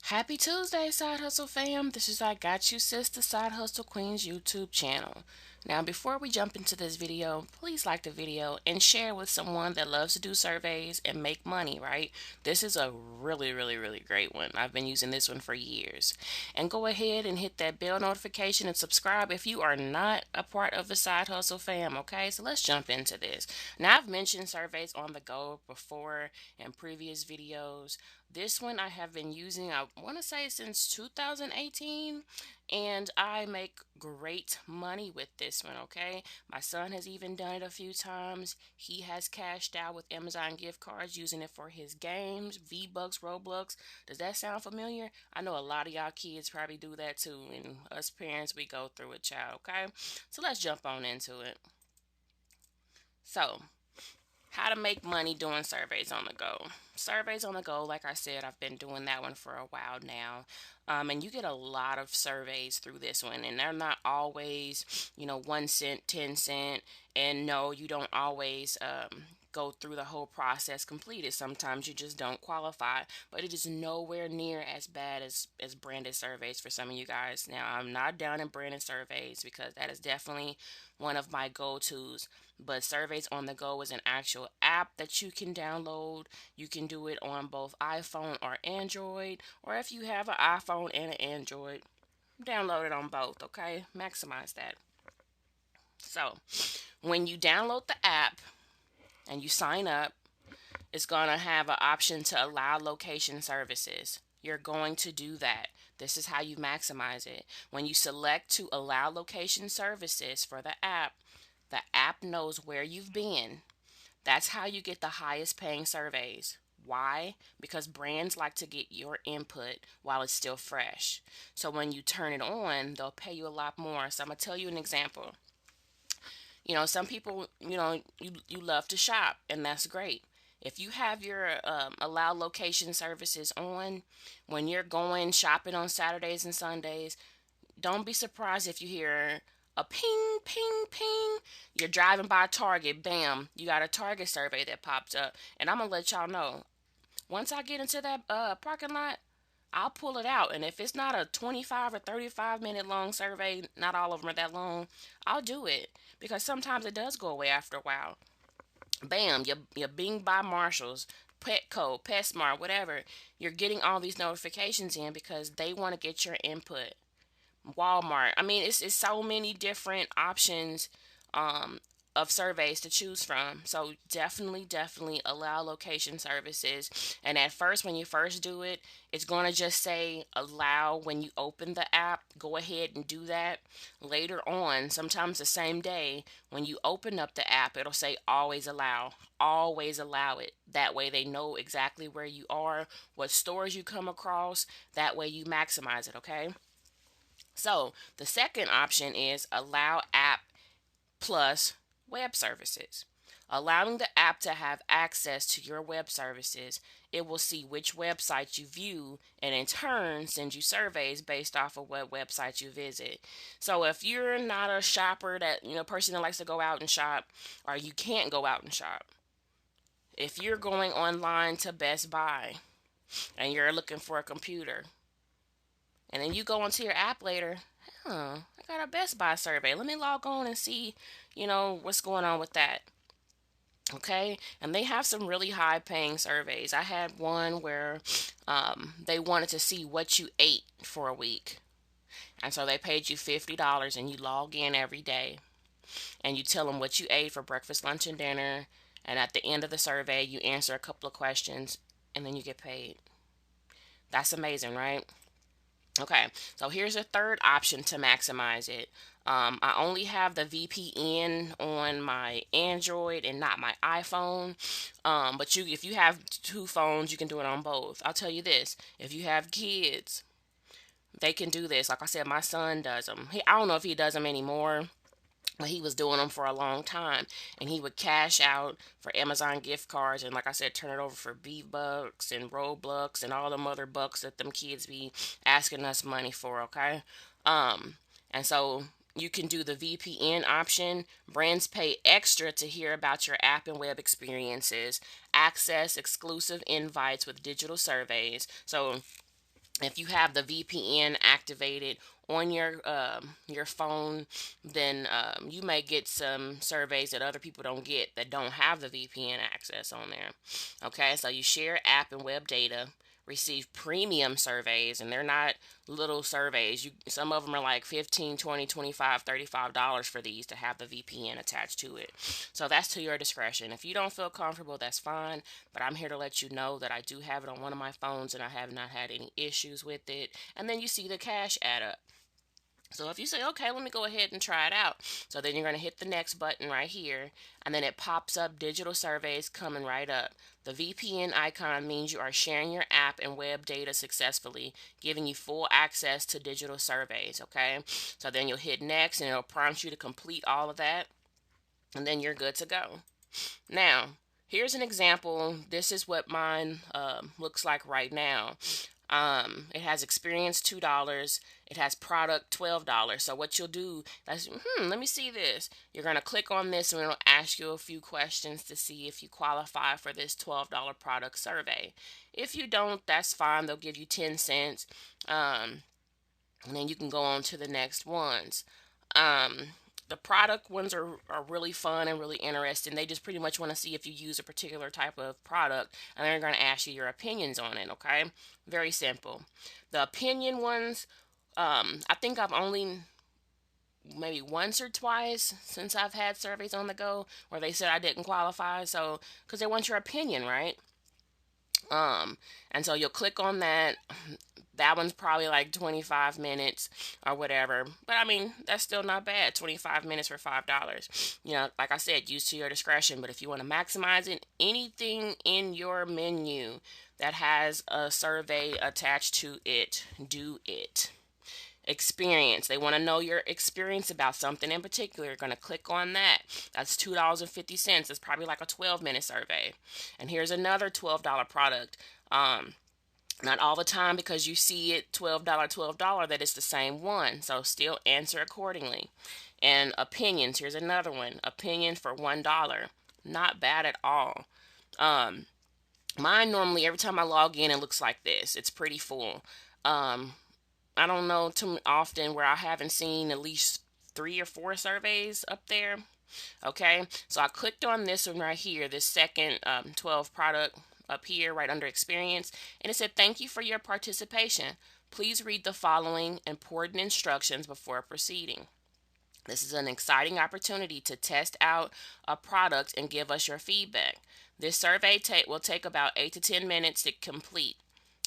Happy Tuesday, Side Hustle fam. This is I Got You Sis, the Side Hustle Queen's YouTube channel. Now, before we jump into this video, please like the video and share with someone that loves to do surveys and make money, right? This is a really great one. I've been using this one for years. And go ahead and hit that bell notification and subscribe if you are not a part of the Side Hustle fam, okay? So let's jump into this. Now, I've mentioned surveys on the go before in previous videos. This one I have been using, I want to say, since 2018, and I make great money with this one, okay? My son has even done it a few times. He has cashed out with Amazon gift cards using it for his games, V-Bucks, Roblox. Does that sound familiar? I know a lot of y'all kids probably do that too, and us parents, we go through it, child, okay? So let's jump on into it. So, how to make money doing surveys on the go. Surveys on the go, like I said, I've been doing that one for a while now. And you get a lot of surveys through this one, and they're not always, 1 cent, 10 cent. And no, you don't always go through the whole process completed. Sometimes you just don't qualify, but it is nowhere near as bad as branded surveys for some of you guys. Now, I'm not down in branded surveys because that is definitely one of my go-tos, but Surveys on the Go is an actual app that you can download. You can do it on both iPhone or Android, or if you have an iPhone and an Android, download it on both, okay? Maximize that. So, when you download the app and you sign up, it's going to have an option to allow location services. You're going to do that. This is how you maximize it. When you select to allow location services for the app knows where you've been. That's how you get the highest paying surveys. Why? Because brands like to get your input while it's still fresh. So when you turn it on, they'll pay you a lot more. So I'm going to tell you an example. Some people, you love to shop, and that's great. If you have your allow location services on, when you're going shopping on Saturdays and Sundays, don't be surprised if you hear a ping, ping, ping. You're driving by Target, bam, you got a Target survey that pops up. And I'm going to let y'all know, once I get into that parking lot, I'll pull it out. And if it's not a 25 or 35-minute long survey, not all of them are that long, I'll do it. Because sometimes it does go away after a while. Bam, you're Bing by Marshalls, Petco, PetSmart, whatever. You're getting all these notifications in because they want to get your input. Walmart. I mean, it's so many different options um, of surveys to choose from. So definitely allow location services. And at first, when you first do it, it's going to just say allow when you open the app. Go ahead and do that. Later on, sometimes the same day, when you open up the app, it'll say always allow. Always allow it. That way they know exactly where you are, what stores you come across. That way you maximize it, okay? So the second option is allow app plus web services. Allowing the app to have access to your web services, it will see which websites you view and in turn send you surveys based off of what websites you visit. So if you're not a shopper person that likes to go out and shop, or you can't go out and shop, if you're going online to Best Buy and you're looking for a computer, and then you go onto your app later, I got a Best Buy survey. Let me log on and see, what's going on with that. Okay, and they have some really high paying surveys. I had one where they wanted to see what you ate for a week. And so they paid you $50 and you log in every day and you tell them what you ate for breakfast, lunch, and dinner. And at the end of the survey, you answer a couple of questions and then you get paid. That's amazing, right? Okay, so here's a third option to maximize it. I only have the VPN on my Android and not my iPhone. But if you have two phones, you can do it on both. I'll tell you this: if you have kids, they can do this. Like I said, my son does them. I don't know if he does them anymore, but he was doing them for a long time, and he would cash out for Amazon gift cards, and like I said, turn it over for V-Bucks and Roblox and all them other bucks that them kids be asking us money for, okay? And so you can do the VPN option. Brands pay extra to hear about your app and web experiences, access exclusive invites with digital surveys. So If you have the VPN activated on your phone, then you may get some surveys that other people don't get that don't have the VPN access on there. Okay, so you share app and web data, receive premium surveys, and they're not little surveys. Some of them are like 15, 20, 25, $35 for these to have the VPN attached to it. So that's to your discretion. If you don't feel comfortable, that's fine, but I'm here to let you know that I do have it on one of my phones and I have not had any issues with it. And then you see the cash add up. So if you say, okay, let me go ahead and try it out. So then you're going to hit the next button right here, and then it pops up digital surveys coming right up. The VPN icon means you are sharing your app and web data successfully, giving you full access to digital surveys, okay? So then you'll hit next, and it'll prompt you to complete all of that, and then you're good to go. Now, here's an example. This is what mine looks like right now. It has experience $2. It has product $12. So what you'll do is, let me see this. You're gonna click on this, and it'll ask you a few questions to see if you qualify for this $12 product survey. If you don't, that's fine. They'll give you 10 cents, and then you can go on to the next ones. Um, the product ones are really fun and really interesting. They just pretty much want to see if you use a particular type of product, and they're going to ask you your opinions on it, okay? Very simple. The opinion ones, I think I've only maybe once or twice since I've had surveys on the go where they said I didn't qualify. So, because they want your opinion, right? And so you'll click on that. That one's probably like 25 minutes or whatever. But I mean, that's still not bad. 25 minutes for $5. You know, like I said, use to your discretion. But if you want to maximize it, anything in your menu that has a survey attached to it, do it. Experience. They want to know your experience about something in particular. You're going to click on that. That's $2.50. It's probably like a 12-minute survey. And here's another $12 product. Not all the time, because you see it $12 that it's the same one. So still answer accordingly. And opinions. Here's another one. Opinion for $1. Not bad at all. Mine normally, every time I log in, it looks like this. It's pretty full. I don't know too often where I haven't seen at least 3 or 4 surveys up there. Okay, so I clicked on this one right here, this second 12 product up here right under experience, and it said, thank you for your participation. Please read the following important instructions before proceeding. This is an exciting opportunity to test out a product and give us your feedback. This survey will take about 8 to 10 minutes to complete.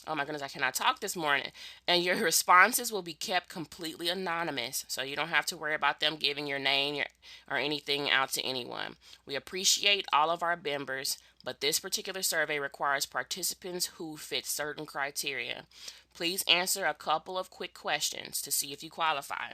Oh my goodness, I cannot talk this morning. And your responses will be kept completely anonymous, so you don't have to worry about them giving your name or anything out to anyone. We appreciate all of our members, but this particular survey requires participants who fit certain criteria. Please answer a couple of quick questions to see if you qualify.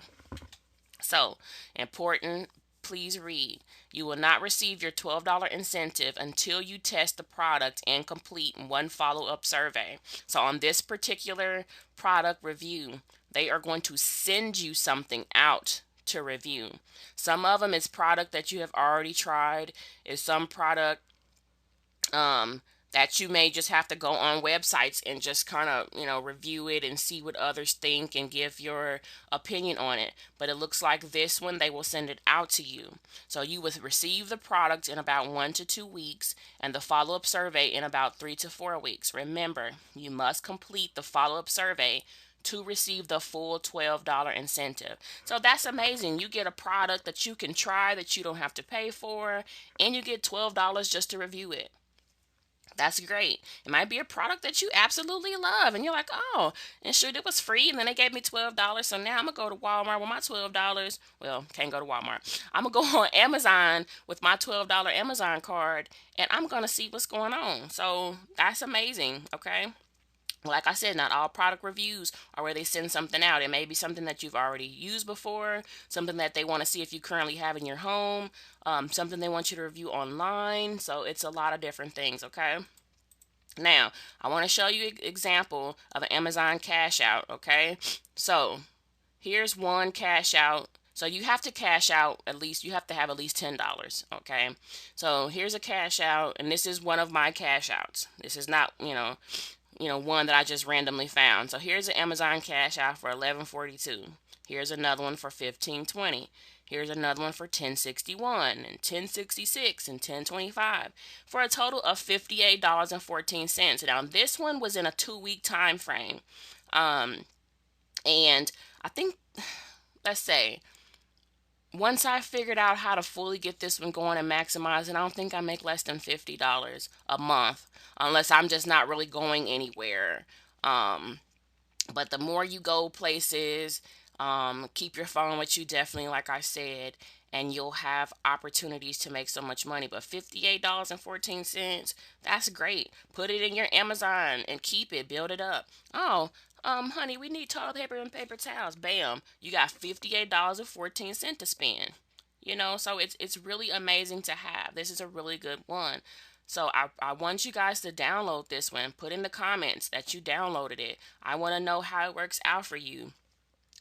So, important, please read. You will not receive your $12 incentive until you test the product and complete one follow-up survey. So on this particular product review, they are going to send you something out to review. Some of them is product that you have already tried, is some product that you may just have to go on websites and just kind of, review it and see what others think and give your opinion on it. But it looks like this one, they will send it out to you. So you will receive the product in about 1 to 2 weeks and the follow-up survey in about 3 to 4 weeks. Remember, you must complete the follow-up survey to receive the full $12 incentive. So that's amazing. You get a product that you can try that you don't have to pay for, and you get $12 just to review it. That's great. It might be a product that you absolutely love, and you're like, oh, and shoot, it was free, and then they gave me $12, so now I'm gonna go to Walmart with my $12. Well, can't go to Walmart. I'm gonna go on Amazon with my $12 Amazon card, and I'm gonna see what's going on. So that's amazing. Okay. Like I said, not all product reviews are where they send something out. It may be something that you've already used before, something that they want to see if you currently have in your home, something they want you to review online. So it's a lot of different things, okay? Now, I want to show you an example of an Amazon cash out, okay? So here's one cash out. So you have to cash out you have to have at least $10, okay? So here's a cash out, and this is one of my cash outs. This is not, one that I just randomly found. So here's an Amazon cash out for $11.42. Here's another one for $15.20. Here's another one for $10.61 and $10.66 and $10.25 for a total of $58.14. Now this one was in a 2-week time frame. And I think, let's say, once I figured out how to fully get this one going and maximize it, I don't think I make less than $50 a month, unless I'm just not really going anywhere. But the more you go places, keep your phone with you, definitely, like I said, and you'll have opportunities to make so much money. But $58.14, that's great. Put it in your Amazon and keep it, build it up. Oh, honey, we need toilet paper and paper towels. Bam, you got $58.14 to spend. So it's really amazing to have. This is a really good one. So I want you guys to download this one. Put in the comments that you downloaded it. I want to know how it works out for you.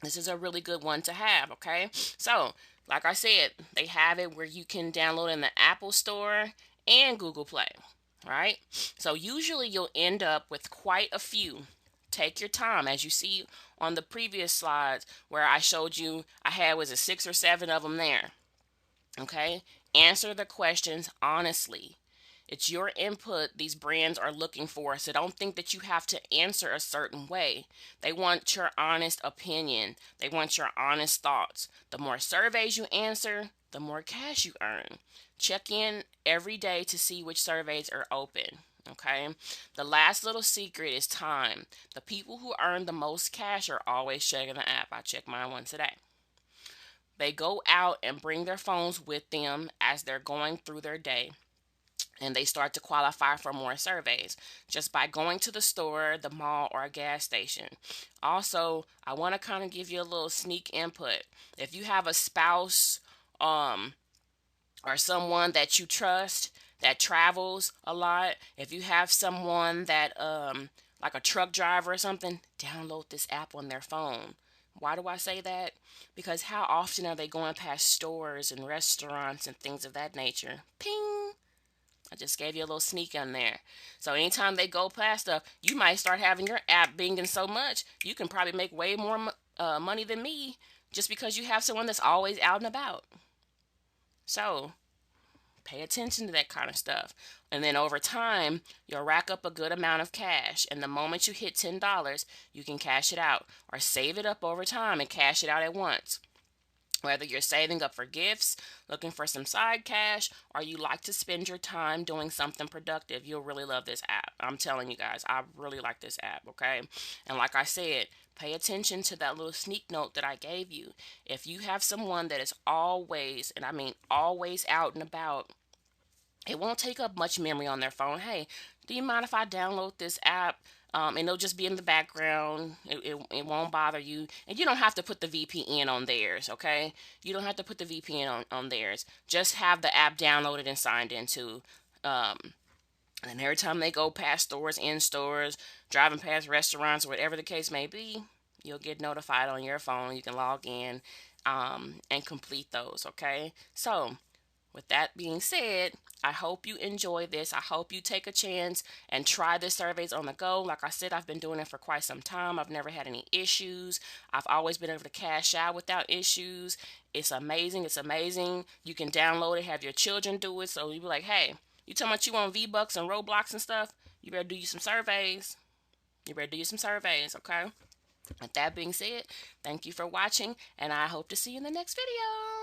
This is a really good one to have, okay? So, like I said, they have it where you can download in the Apple Store and Google Play, right? So usually you'll end up with quite a few. Take your time. As you see on the previous slides where I showed you, I had, was it 6 or 7 of them there, okay? Answer the questions honestly. It's your input these brands are looking for, so don't think that you have to answer a certain way. They want your honest opinion. They want your honest thoughts. The more surveys you answer, the more cash you earn. Check in every day to see which surveys are open. Okay? The last little secret is time. The people who earn the most cash are always checking the app. I checked mine once today. They go out and bring their phones with them as they're going through their day, and they start to qualify for more surveys just by going to the store, the mall, or a gas station. Also, I want to kind of give you a little sneak input. If you have a spouse or someone that you trust that travels a lot, if you have someone that like a truck driver or something, download this app on their phone. Why do I say that? Because how often are they going past stores and restaurants and things of that nature? Ping! I just gave you a little sneak in there. So anytime they go past stuff, you might start having your app binging so much, you can probably make way more money than me just because you have someone that's always out and about. So pay attention to that kind of stuff. And then over time, you'll rack up a good amount of cash. And the moment you hit $10, you can cash it out or save it up over time and cash it out at once. Whether you're saving up for gifts, looking for some side cash, or you like to spend your time doing something productive, you'll really love this app. I'm telling you guys, I really like this app, okay? And like I said, pay attention to that little sneak note that I gave you. If you have someone that is always, and I mean always out and about, it won't take up much memory on their phone. Hey, do you mind if I download this app? And it'll just be in the background. It won't bother you. And you don't have to put the VPN on theirs, okay? You don't have to put the VPN on theirs. Just have the app downloaded and signed into. And every time they go past stores, in stores, driving past restaurants, whatever the case may be, you'll get notified on your phone. You can log in and complete those, okay? So, with that being said, I hope you enjoy this. I hope you take a chance and try the surveys on the go. Like I said, I've been doing it for quite some time. I've never had any issues. I've always been able to cash out without issues. It's amazing. It's amazing. You can download it, have your children do it. So you be like, hey, you talking about you on V-Bucks and Roblox and stuff? You better do you some surveys. Okay? With that being said, thank you for watching, and I hope to see you in the next video.